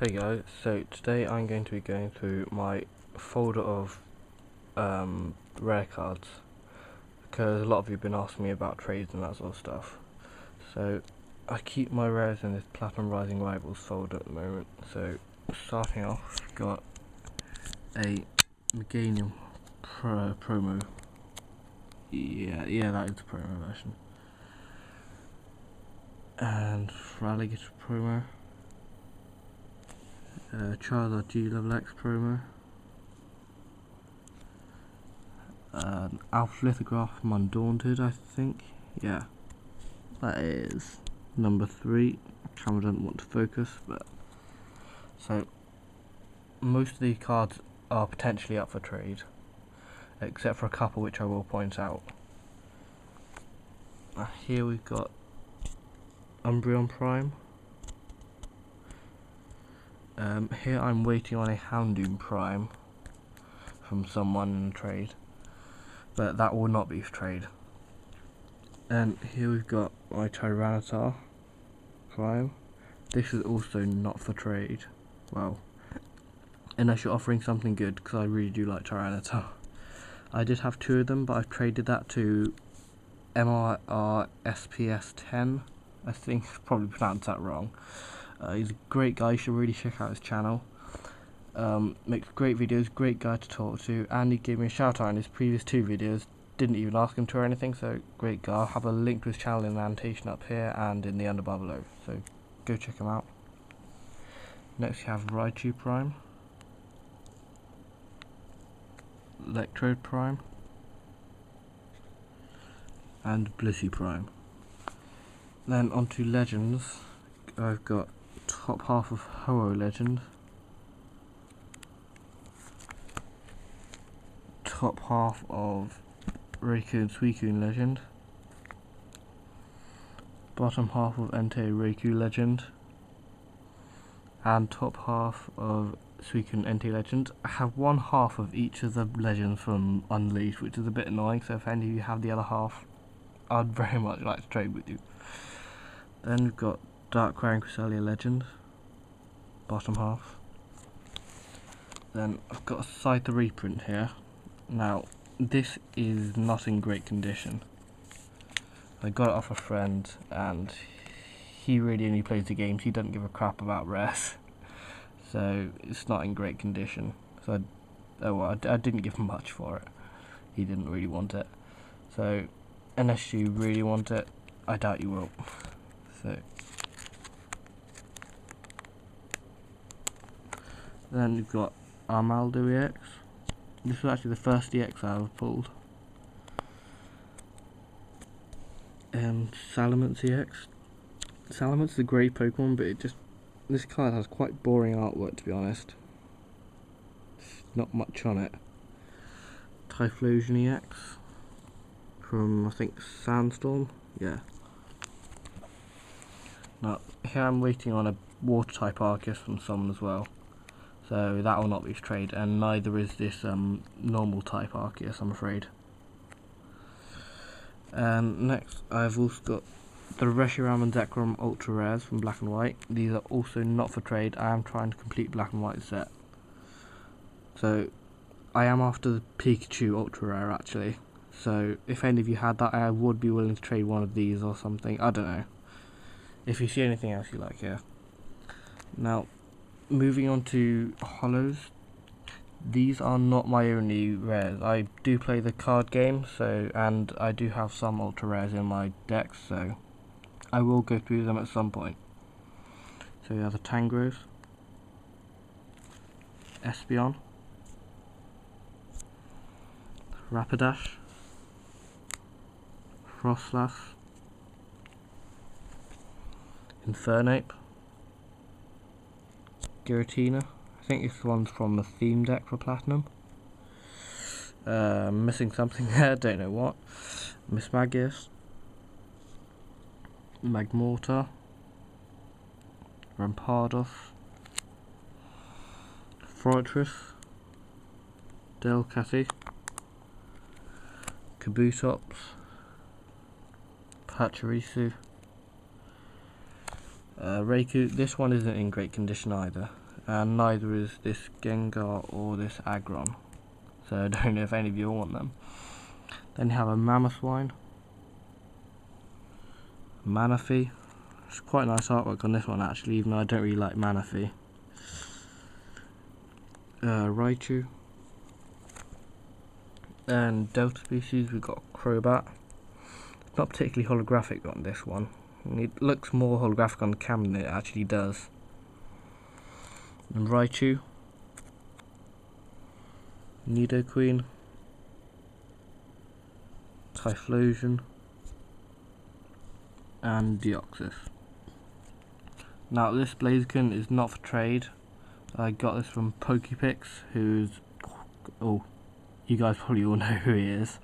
Hey guys, so today I'm going to be going through my folder of rare cards because a lot of you have been asking me about trades and that sort of stuff. So I keep my rares in this Platinum Rising Rivals folder at the moment. So starting off, I've got a Meganium promo. Yeah, that is the promo version. And Alligator promo. Charizard G Level X promo. Alpha Lithograph Undaunted, I think. Yeah, that is number 3. Camera doesn't want to focus, but so most of these cards are potentially up for trade, except for a couple which I will point out. Here we've got Umbreon Prime. Here I'm waiting on a Houndoom Prime from someone in a trade, but that will not be for trade. And here we've got my Tyranitar Prime. This is also not for trade. Well, unless you're offering something good, because I really do like Tyranitar. I did have 2 of them, but I've traded that to MRSPS10. I think I probably pronounced that wrong. He's a great guy, you should really check out his channel. Makes great videos, great guy to talk to, and he gave me a shout out in his previous 2 videos. Didn't even ask him to or anything, so great guy. I'll have a link to his channel in the annotation up here and in the underbar below, so go check him out. Next you have Raichu Prime, Electrode Prime, and Blissey Prime. Then onto Legends, I've got top half of Ho-Oh Legend, top half of Raikou and Suicune Legend, bottom half of Entei Raikou Legend, and top half of Suicune Entei Legend. I have one half of each of the legends from Unleashed, which is a bit annoying, so if any of you have the other half, I'd very much like to trade with you. Then we've got Darkrai and Cresselia Legend, bottom half. Then I've got a Scyther reprint here. Now, this is not in great condition. I got it off a friend and he really only plays the games, he doesn't give a crap about rares. So it's not in great condition. So I didn't give him much for it. He didn't really want it. So unless you really want it, I doubt you will. So then you've got Armaldo EX. This was actually the first EX I ever pulled. Salamence EX. Salamence is a great Pokemon, but this card has quite boring artwork, to be honest. Not much on it. Typhlosion EX from, I think, Sandstorm. Yeah. Now here I'm waiting on a Water type Arceus from someone as well. So that will not be trade, and neither is this normal type Arceus, I'm afraid. And next I've also got the Reshiram and Zekrom Ultra Rares from Black and White. These are also not for trade. I am trying to complete Black and White set. So I am after the Pikachu Ultra Rare actually. So if any of you had that, I would be willing to trade one of these or something. I don't know. If you see anything else you like here. Now, moving on to holos. These are not my only rares. I do play the card game, and I do have some ultra rares in my decks, so I will go through them at some point. So we have the Tangros, Espeon, Rapidash, Frostlass, Infernape, Giratina. I think this one's from the theme deck for Platinum. Missing something there, don't know what. Mismagius, Magmortar, Rampardos, Fortress, Delcatty, Kabutops, Pachirisu, Raikou. This one isn't in great condition either. and neither is this Gengar or this Aggron, so I don't know if any of you want them. Then you have a Mamoswine, Manaphy. It's quite nice artwork on this one actually, even though I don't really like Manaphy. Raichu. And Delta species, we've got Crobat. It's not particularly holographic on this one. It looks more holographic on the camera than it actually does. And Raichu, Nidoqueen, Typhlosion, and Deoxys. Now this Blaziken is not for trade. I got this from Pokepix, who's, oh, you guys probably all know who he is.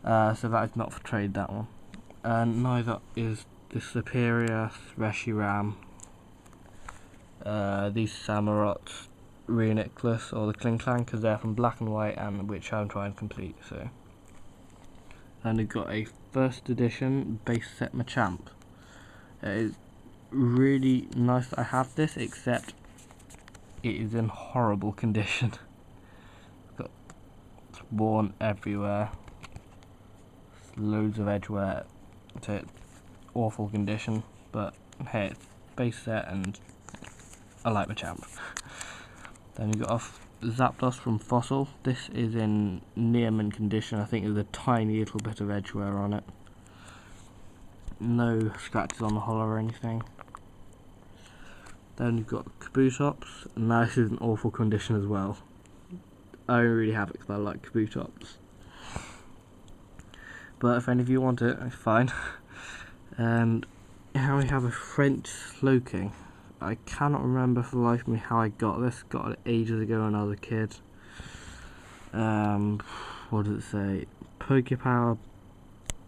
So that is not for trade, that one. And neither is the Superior, Reshiram, these Samarots, Reuniclus, or the Klinklang, because they're from Black and White, and which I'm trying to complete. So, and we've got a first edition base set Machamp. It is really nice that I have this, except it is in horrible condition. Got worn everywhere, loads of edge wear. It's awful condition, but hey, it's base set and I like Machamp. Then you got off Zapdos from Fossil. This is in near mint condition. I think there's a tiny little bit of edge wear on it. No scratches on the hollow or anything. Then you've got Kabutops, and now this is in awful condition as well. I don't really have it because I like Kabutops. But if any of you want it, it's fine. And here we have a French Slowking. I cannot remember for the life of me how I got this. Got it ages ago when I was a kid. What does it say? Pokepower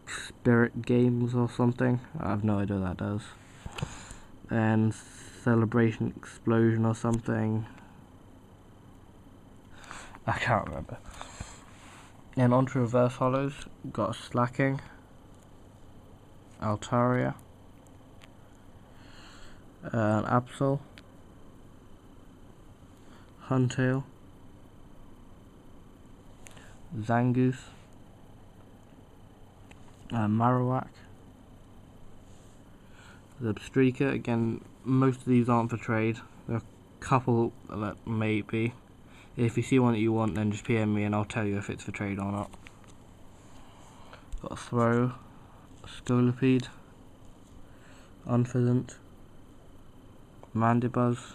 Spirit Games or something. I have no idea what that does. And Celebration Explosion or something. I can't remember. And onto reverse hollows, got a Slacking, Altaria, an Absol, Huntail, Zangoose, Marowak, the Obstreaker. Again, most of these aren't for trade. There are a couple that may be. If you see one that you want, then just PM me and I'll tell you if it's for trade or not. Got a Throw, a Scolipede, Unfident, Mandibuzz,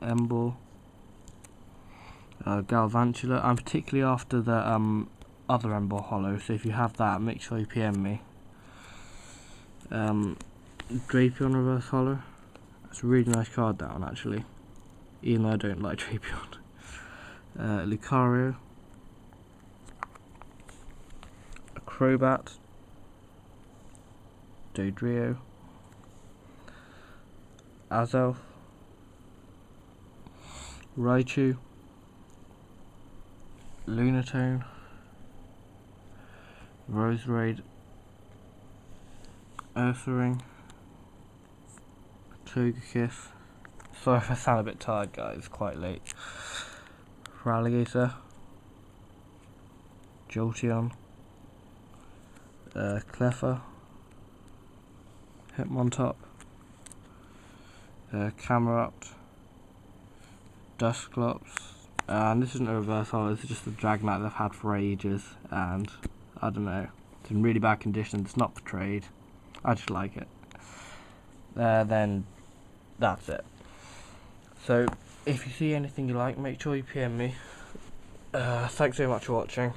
Emboar, Galvantula. I'm particularly after the other Emboar Hollow, so if you have that, make sure you PM me. Drapion Reverse Hollow. That's a really nice card, that one actually. Even though I don't like Drapion. Lucario, a Crobat, Dodrio, Azelf, Raichu, Lunatone, Roserade, Ursaring, Togekiss. Sorry if I sound a bit tired, guys, it's quite late. Feraligatr, Jolteon, Cleffa, Hitmontop, Camerupt, Dusclops, and this isn't a reverse hollow, this is just a Dragonite that I've had for ages, and I don't know, it's in really bad condition, it's not for trade, I just like it. Then that's it. So if you see anything you like, make sure you PM me. Thanks so much for watching.